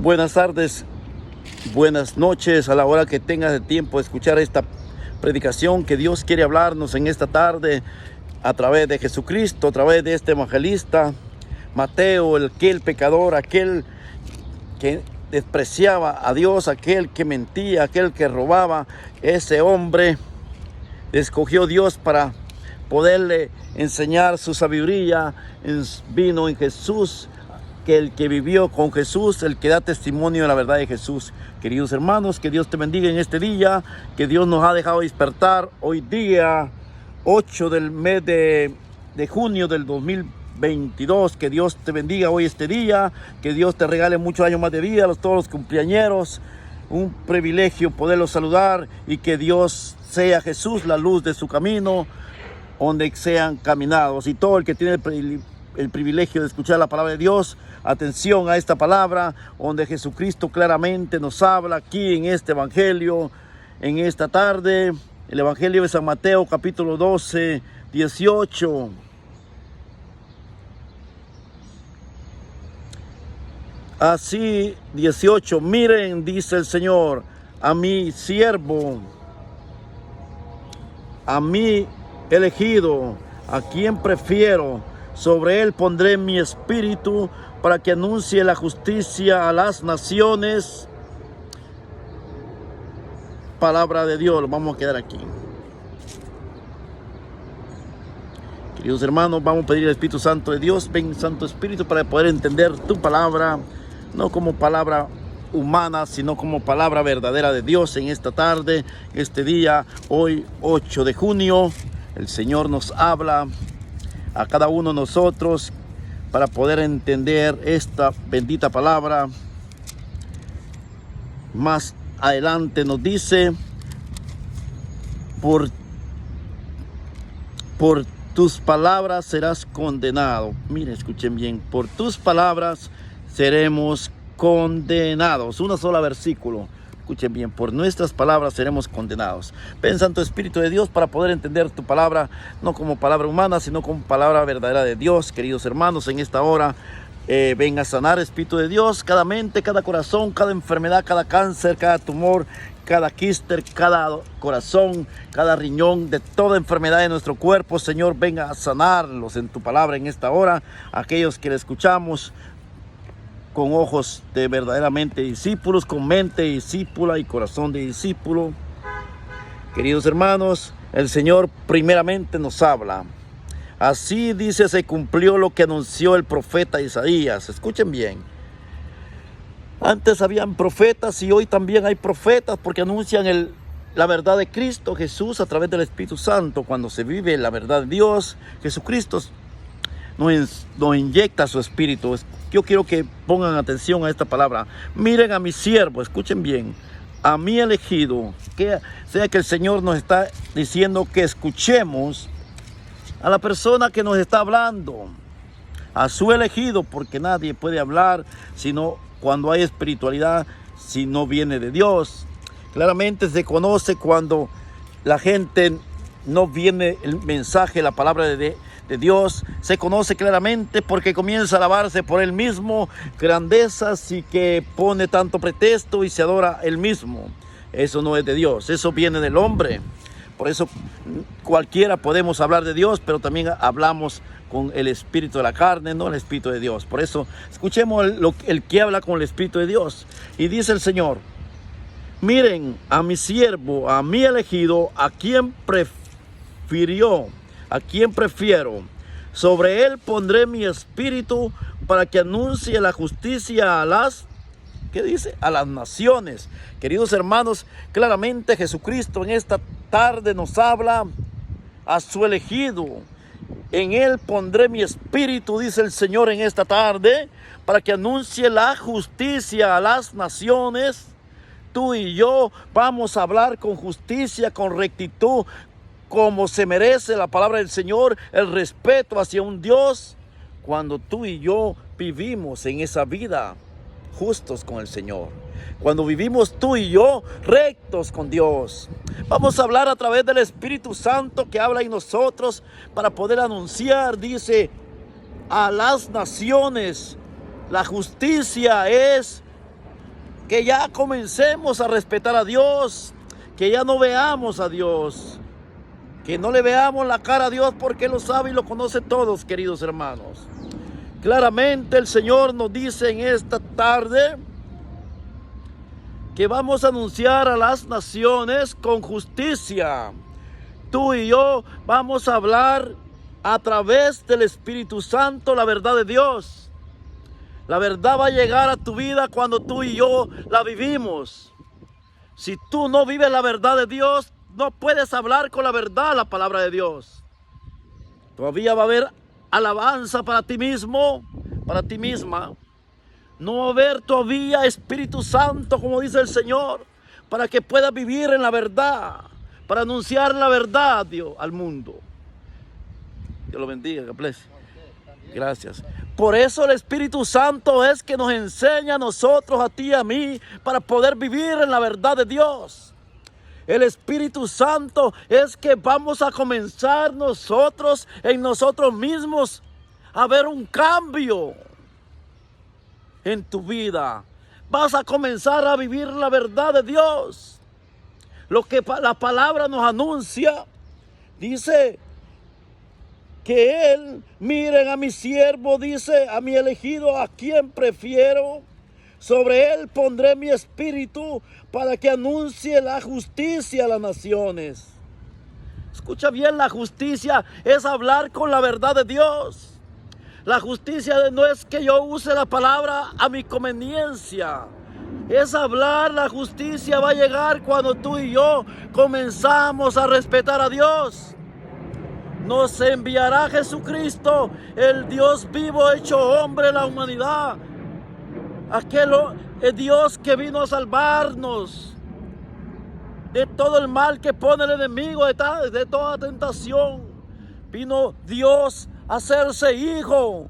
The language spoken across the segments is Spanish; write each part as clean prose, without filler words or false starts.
Buenas tardes, buenas noches, a la hora que tengas de tiempo de escuchar esta predicación que Dios quiere hablarnos en esta tarde a través de Jesucristo, a través de este evangelista Mateo, aquel pecador, aquel que despreciaba a Dios, aquel que mentía, aquel que robaba. Ese hombre escogió Dios para poderle enseñar su sabiduría. Vino en Jesús, que el que vivió con Jesús, el que da testimonio de la verdad de Jesús. Queridos hermanos, que Dios te bendiga en este día, que Dios nos ha dejado despertar hoy día 8 del mes de junio del 2022. Que Dios te bendiga hoy este día, que Dios te regale muchos años más de vida a todos los cumpleañeros. Un privilegio poderlos saludar, y que Dios sea Jesús la luz de su camino, donde sean caminados. Y todo el que tiene el privilegio de escuchar la palabra de Dios, atención a esta palabra, donde Jesucristo claramente nos habla aquí en este evangelio, en esta tarde. El evangelio de San Mateo, capítulo 12, 18. Así, 18. Miren, dice el Señor, a mi siervo, a mi elegido, a quien prefiero. Sobre él pondré mi espíritu para que anuncie la justicia a las naciones. Palabra de Dios. Vamos a quedar aquí. Queridos hermanos, vamos a pedir al Espíritu Santo de Dios. Ven, Santo Espíritu, para poder entender tu palabra, no como palabra humana, sino como palabra verdadera de Dios en esta tarde, este día, hoy 8 de junio. El Señor nos habla a cada uno de nosotros para poder entender esta bendita palabra. Más adelante nos dice: por tus palabras serás condenado. Miren, escuchen bien: por tus palabras seremos condenados. Una sola versículo. Escuchen bien: por nuestras palabras seremos condenados. Ven, Santo Espíritu de Dios, para poder entender tu palabra, no como palabra humana, sino como palabra verdadera de Dios. Queridos hermanos, en esta hora, ven a sanar, Espíritu de Dios, cada mente, cada corazón, cada enfermedad, cada cáncer, cada tumor, cada quíster, cada corazón, cada riñón, de toda enfermedad de nuestro cuerpo. Señor, venga a sanarlos en tu palabra en esta hora. Aquellos que le escuchamos con ojos de verdaderamente discípulos, con mente discípula y corazón de discípulo. Queridos hermanos, el Señor primeramente nos habla. Así dice, se cumplió lo que anunció el profeta Isaías. Escuchen bien. Antes habían profetas y hoy también hay profetas, porque anuncian la verdad de Cristo Jesús a través del Espíritu Santo. Cuando se vive la verdad de Dios, Jesucristo nos inyecta su espíritu. Yo quiero que pongan atención a esta palabra. Miren a mi siervo, escuchen bien, a mi elegido. Que sea que el Señor nos está diciendo que escuchemos a la persona que nos está hablando, a su elegido, porque nadie puede hablar sino cuando hay espiritualidad, si no viene de Dios. Claramente se conoce cuando la gente no viene el mensaje, la palabra de Dios. Se conoce claramente porque comienza a alabarse por él mismo, grandezas, y que pone tanto pretexto y se adora él mismo. Eso no es de Dios, eso viene del hombre. Por eso cualquiera podemos hablar de Dios, pero también hablamos con el espíritu de la carne, no el espíritu de Dios. Por eso escuchemos el que habla con el espíritu de Dios. Y dice el Señor: miren a mi siervo, a mi elegido, a quien prefirió, a quien prefiero. Sobre él pondré mi espíritu para que anuncie la justicia a las, ¿qué dice? A las naciones. Queridos hermanos, claramente Jesucristo en esta tarde nos habla a su elegido. En él pondré mi espíritu, dice el Señor en esta tarde, para que anuncie la justicia a las naciones. Tú y yo vamos a hablar con justicia, con rectitud, como se merece la palabra del Señor, el respeto hacia un Dios, cuando tú y yo vivimos en esa vida justos con el Señor, cuando vivimos tú y yo rectos con Dios. Vamos a hablar a través del Espíritu Santo que habla en nosotros para poder anunciar, dice, a las naciones. La justicia es que ya comencemos a respetar a Dios, que ya no veamos a Dios, que no le veamos la cara a Dios, porque Él lo sabe y lo conoce todos, queridos hermanos. Claramente el Señor nos dice en esta tarde que vamos a anunciar a las naciones con justicia. Tú y yo vamos a hablar a través del Espíritu Santo la verdad de Dios. La verdad va a llegar a tu vida cuando tú y yo la vivimos. Si tú no vives la verdad de Dios, no puedes hablar con la verdad la palabra de Dios. Todavía va a haber alabanza para ti mismo, para ti misma. No va a haber todavía Espíritu Santo, como dice el Señor, para que puedas vivir en la verdad, para anunciar la verdad, Dios, al mundo. Dios lo bendiga, que bless. Gracias. Por eso el Espíritu Santo es que nos enseña a nosotros, a ti y a mí, para poder vivir en la verdad de Dios. El Espíritu Santo es que vamos a comenzar nosotros, en nosotros mismos, a ver un cambio en tu vida. Vas a comenzar a vivir la verdad de Dios. Lo que la palabra nos anuncia, dice que Él, miren a mi siervo, dice, a mi elegido, a quien prefiero. Sobre Él pondré mi espíritu para que anuncie la justicia a las naciones. Escucha bien, la justicia es hablar con la verdad de Dios. La justicia no es que yo use la palabra a mi conveniencia. Es hablar, la justicia va a llegar cuando tú y yo comenzamos a respetar a Dios. Nos enviará Jesucristo, el Dios vivo hecho hombre en la humanidad. El Dios que vino a salvarnos de todo el mal que pone el enemigo, de toda tentación. Vino Dios a hacerse hijo,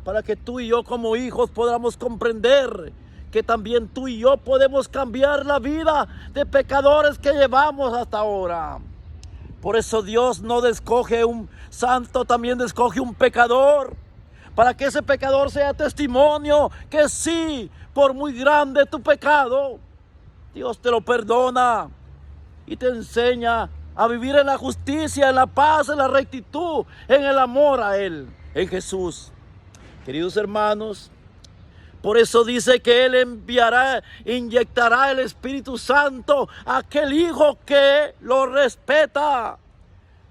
para que tú y yo como hijos podamos comprender que también tú y yo podemos cambiar la vida de pecadores que llevamos hasta ahora. Por eso Dios no escoge un santo, también escoge un pecador, para que ese pecador sea testimonio que sí, por muy grande tu pecado, Dios te lo perdona y te enseña a vivir en la justicia, en la paz, en la rectitud, en el amor a Él, en Jesús. Queridos hermanos, por eso dice que Él inyectará el Espíritu Santo a aquel hijo que lo respeta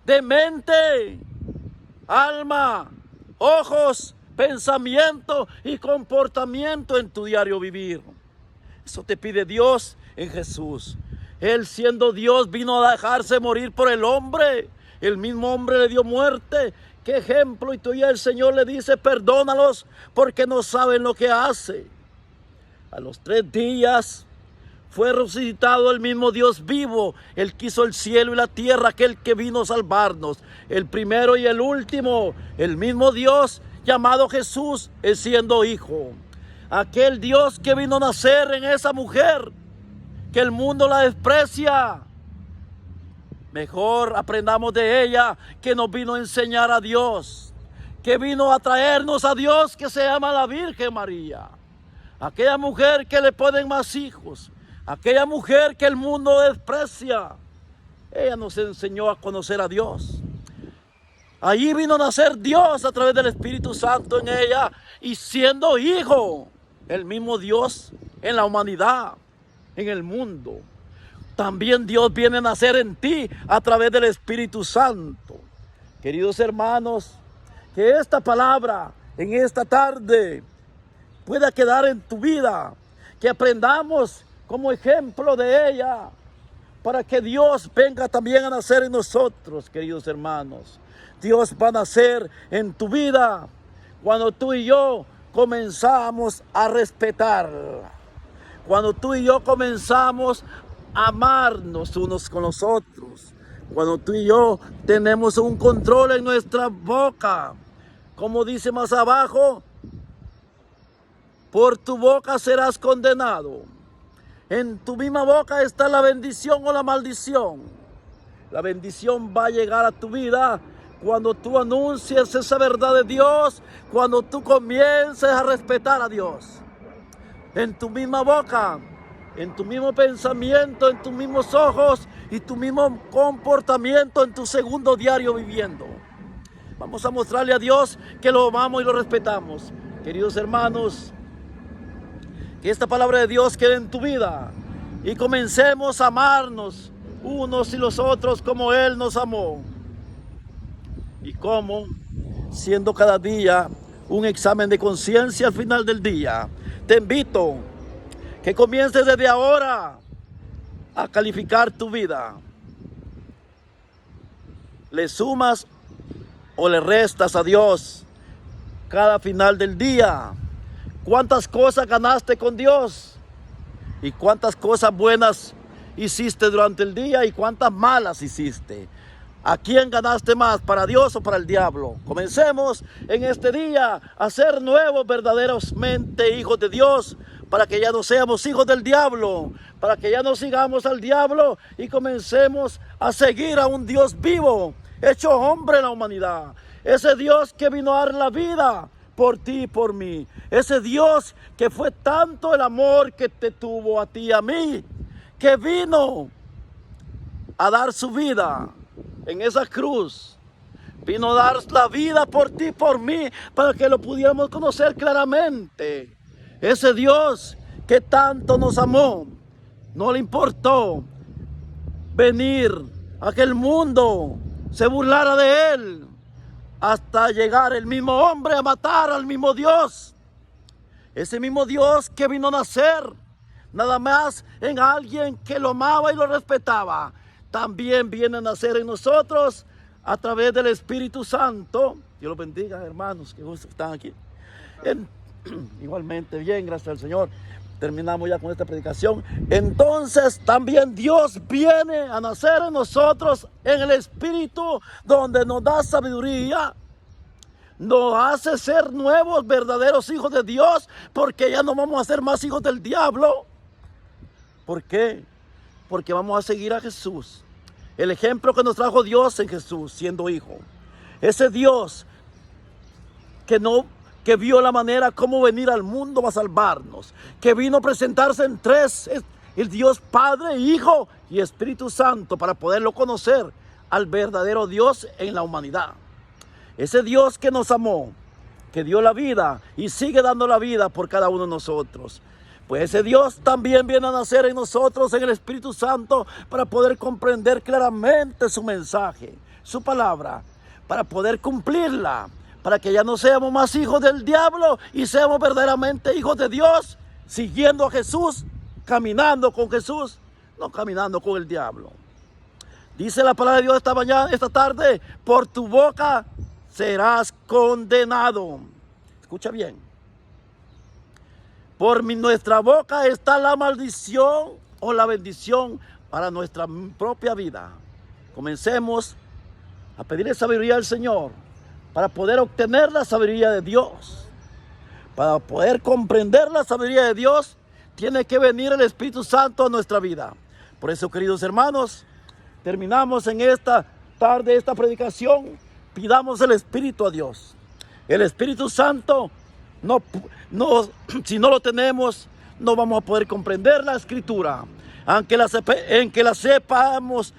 de mente, alma, ojos, pensamiento y comportamiento en tu diario vivir. Eso te pide Dios en Jesús. Él, siendo Dios, vino a dejarse morir por el hombre. El mismo hombre le dio muerte. ¿Qué ejemplo? Y todavía el Señor le dice, perdónalos porque no saben lo que hace. A los 3 días fue resucitado el mismo Dios vivo. Él que hizo el cielo y la tierra, aquel que vino a salvarnos. El primero y el último, el mismo Dios llamado Jesús, es siendo hijo. Aquel Dios que vino a nacer en esa mujer, que el mundo la desprecia. Mejor aprendamos de ella, que nos vino a enseñar a Dios, que vino a traernos a Dios, que se llama la Virgen María. Aquella mujer que le ponen más hijos, aquella mujer que el mundo desprecia. Ella nos enseñó a conocer a Dios. Allí vino a nacer Dios a través del Espíritu Santo en ella, y siendo hijo, el mismo Dios en la humanidad, en el mundo. También Dios viene a nacer en ti a través del Espíritu Santo. Queridos hermanos, que esta palabra en esta tarde pueda quedar en tu vida, que aprendamos como ejemplo de ella, para que Dios venga también a nacer en nosotros, queridos hermanos. Dios va a nacer en tu vida cuando tú y yo comenzamos a respetarla, cuando tú y yo comenzamos amarnos unos con los otros, cuando tú y yo tenemos un control en nuestra boca, como dice más abajo, por tu boca serás condenado. En tu misma boca está la bendición o la maldición. La bendición va a llegar a tu vida cuando tú anuncies esa verdad de Dios, cuando tú comiences a respetar a Dios. en tu misma boca, en tu mismo pensamiento, en tus mismos ojos y tu mismo comportamiento en tu segundo diario viviendo. Vamos a mostrarle a Dios que lo amamos y lo respetamos. Queridos hermanos, que esta palabra de Dios quede en tu vida y comencemos a amarnos unos y los otros como Él nos amó. Y como, siendo cada día un examen de conciencia al final del día, te invito que comiences desde ahora a calificar tu vida. ¿Le sumas o le restas a Dios cada final del día? ¿Cuántas cosas ganaste con Dios? ¿Y cuántas cosas buenas hiciste durante el día? ¿Y cuántas malas hiciste? ¿A quién ganaste más? ¿Para Dios o para el diablo? Comencemos en este día a ser nuevos, verdaderamente hijos de Dios, para que ya no seamos hijos del diablo, para que ya no sigamos al diablo y comencemos a seguir a un Dios vivo, hecho hombre en la humanidad. Ese Dios que vino a dar la vida por ti y por mí. Ese Dios que fue tanto el amor que te tuvo a ti y a mí, que vino a dar su vida en esa cruz. Vino a dar la vida por ti y por mí para que lo pudiéramos conocer claramente. Ese Dios que tanto nos amó, no le importó venir a que el mundo se burlara de Él, hasta llegar el mismo hombre a matar al mismo Dios. Ese mismo Dios que vino a nacer nada más en alguien que lo amaba y lo respetaba, también viene a nacer en nosotros a través del Espíritu Santo. Dios los bendiga, hermanos, que están aquí. Igualmente, bien, gracias al Señor. Terminamos ya con esta predicación. Entonces también Dios viene a nacer en nosotros en el Espíritu, donde nos da sabiduría, nos hace ser nuevos, verdaderos hijos de Dios, porque ya no vamos a ser más hijos del diablo. ¿Por qué? Porque vamos a seguir a Jesús, el ejemplo que nos trajo Dios en Jesús, siendo hijo. Ese Dios que vio la manera como venir al mundo a salvarnos, que vino a presentarse en tres, el Dios Padre, Hijo y Espíritu Santo, para poderlo conocer al verdadero Dios en la humanidad. Ese Dios que nos amó, que dio la vida y sigue dando la vida por cada uno de nosotros. Pues ese Dios también viene a nacer en nosotros en el Espíritu Santo para poder comprender claramente su mensaje, su palabra, para poder cumplirla, para que ya no seamos más hijos del diablo y seamos verdaderamente hijos de Dios, siguiendo a Jesús, caminando con Jesús, no caminando con el diablo. Dice la palabra de Dios esta tarde: por tu boca serás condenado. Escucha bien. Por nuestra boca está la maldición o la bendición para nuestra propia vida. Comencemos a pedirle sabiduría al Señor para poder obtener la sabiduría de Dios. Para poder comprender la sabiduría de Dios, tiene que venir el Espíritu Santo a nuestra vida. Por eso, queridos hermanos, terminamos en esta tarde esta predicación. Pidamos el Espíritu a Dios. El Espíritu Santo, si no lo tenemos, no vamos a poder comprender la Escritura. Aunque la sepamos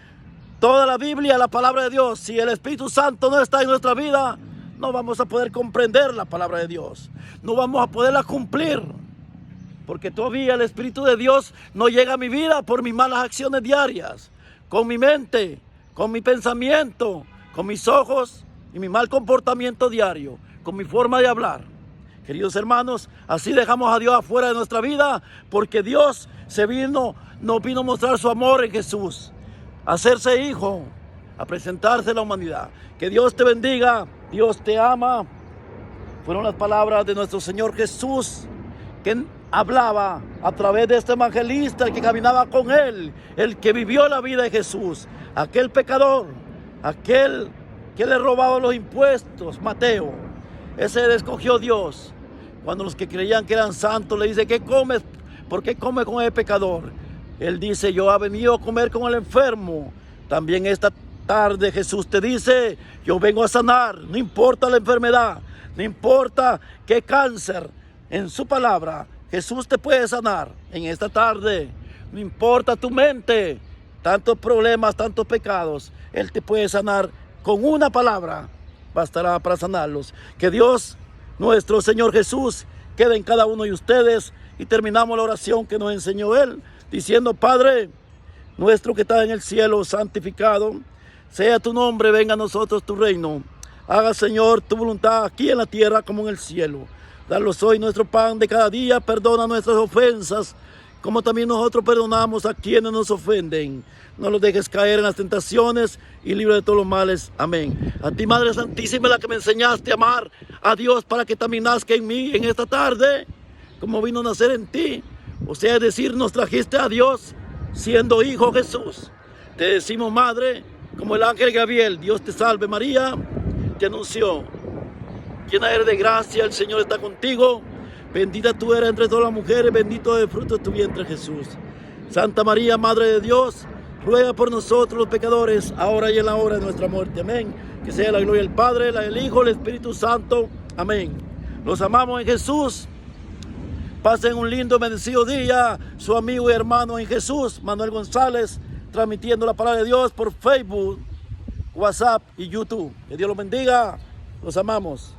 toda la Biblia, la palabra de Dios, si el Espíritu Santo no está en nuestra vida, no vamos a poder comprender la palabra de Dios. No vamos a poderla cumplir. Porque todavía el Espíritu de Dios no llega a mi vida por mis malas acciones diarias. Con mi mente, con mi pensamiento, con mis ojos y mi mal comportamiento diario, con mi forma de hablar. Queridos hermanos, así dejamos a Dios afuera de nuestra vida, porque Dios nos vino a mostrar su amor en Jesús, a hacerse hijo, a presentarse a la humanidad. Que Dios te bendiga, Dios te ama. Fueron las palabras de nuestro Señor Jesús, que hablaba a través de este evangelista, el que caminaba con Él, el que vivió la vida de Jesús, aquel pecador, aquel que le robaba los impuestos, Mateo. Ese le escogió Dios. Cuando los que creían que eran santos le dice: ¿qué comes? ¿Por qué comes con el pecador? Él dice: yo he venido a comer con el enfermo. También esta tarde Jesús te dice: yo vengo a sanar. No importa la enfermedad, no importa qué cáncer. En su palabra Jesús te puede sanar en esta tarde. No importa tu mente, tantos problemas, tantos pecados, Él te puede sanar con una palabra. Bastará para sanarlos. Que Dios, nuestro Señor Jesús, quede en cada uno de ustedes. Y terminamos la oración que nos enseñó Él, diciendo: Padre nuestro que estás en el cielo, santificado sea tu nombre, venga a nosotros tu reino. Haga, Señor, tu voluntad aquí en la tierra como en el cielo. Danos hoy nuestro pan de cada día, perdona nuestras ofensas, como también nosotros perdonamos a quienes nos ofenden. No los dejes caer en las tentaciones y libre de todos los males. Amén. A ti, Madre Santísima, la que me enseñaste a amar a Dios para que también nazca en mí en esta tarde, como vino a nacer en ti. O sea, es decir, nos trajiste a Dios siendo hijo Jesús. Te decimos, Madre, como el ángel Gabriel: Dios te salve María, te anunció, llena eres de gracia, el Señor está contigo, bendita tú eres entre todas las mujeres, bendito es el fruto de tu vientre Jesús. Santa María, Madre de Dios, ruega por nosotros los pecadores, ahora y en la hora de nuestra muerte. Amén. Que sea la gloria del Padre, la del Hijo, el Espíritu Santo. Amén. Los amamos en Jesús. Pasen un lindo, bendecido día. Su amigo y hermano en Jesús, Manuel González, transmitiendo la palabra de Dios por Facebook, WhatsApp y YouTube. Que Dios los bendiga. Los amamos.